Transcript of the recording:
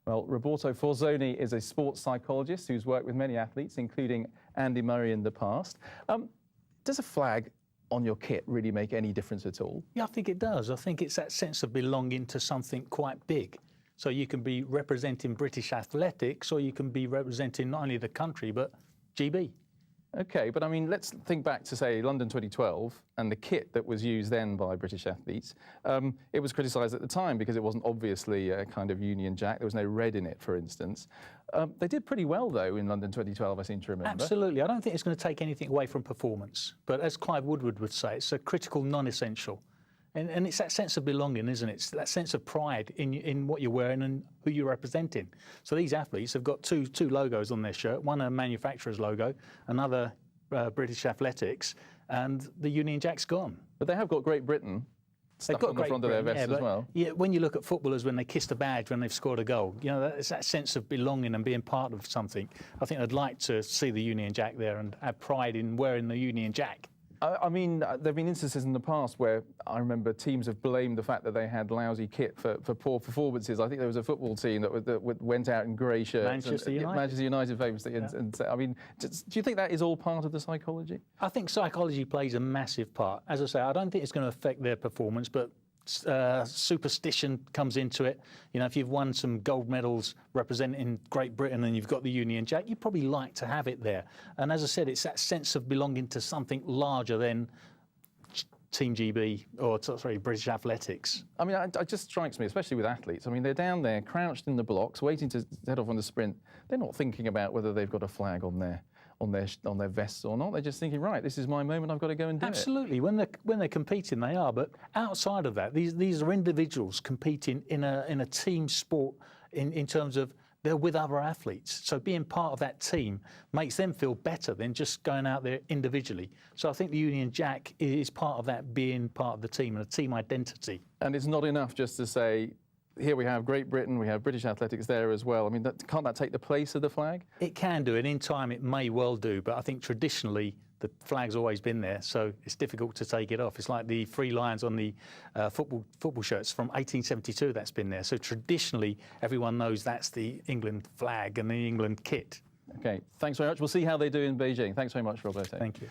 Well, Roberto Forzoni is a sports psychologist who's worked with many athletes, including Andy Murray in the past. Does a flag on your kit really make any difference at all? Yeah, I think it does. I think it's that sense of belonging to something quite big. So you can be representing British athletics, or you can be representing not only the country, but GB. Okay, but I mean, let's think back to, say, London 2012 and the kit that was used then by British athletes. It was criticised at the time because it wasn't obviously a kind of Union Jack. There was no red in it, for instance. They did pretty well, though, in London 2012, I seem to remember. Absolutely. I don't think it's going to take anything away from performance. But as Clive Woodward would say, it's a critical non-essential. And it's that sense of belonging, isn't it? It's that sense of pride in what you're wearing and who you're representing. So these athletes have got two logos on their shirt, one a manufacturer's logo, another British Athletics, and the Union Jack's gone. But they have got Great Britain stuck on the front of their vest as well. Yeah, when you look at footballers when they kiss the badge when they've scored a goal, you know, it's that sense of belonging and being part of something. I think I'd like to see the Union Jack there and have pride in wearing the Union Jack. I mean, there have been instances in the past where I remember teams have blamed the fact that they had lousy kit for poor performances. I think there was a football team that went out in grey shirts. Manchester United. Manchester United famously. Yeah. And I mean, do you think that is all part of the psychology? I think psychology plays a massive part. As I say, I don't think it's going to affect their performance, but superstition comes into it. You know, if you've won some gold medals representing Great Britain and you've got the Union Jack, you'd probably like to have it there. And as I said, it's that sense of belonging to something larger than Team GB or, sorry, British Athletics. I mean, it just strikes me, especially with athletes. I mean, they're down there crouched in the blocks, waiting to head off on the sprint. They're not thinking about whether they've got a flag on their vests or not. They're just thinking, right, this is my moment, I've got to go and do it. Absolutely. When they're competing, they are. But outside of that, these are individuals competing in a team sport in terms of they're with other athletes. So being part of that team makes them feel better than just going out there individually. So I think the Union Jack is part of that, being part of the team and a team identity. And it's not enough just to say, here we have Great Britain, we have British athletics there as well. I mean, can't that take the place of the flag? It can do, and in time it may well do, but I think traditionally the flag's always been there, so it's difficult to take it off. It's like the three lions on the football shirts from 1872 that's been there. So traditionally, everyone knows that's the England flag and the England kit. OK, thanks very much. We'll see how they do in Beijing. Thanks very much, Roberto. Thank you.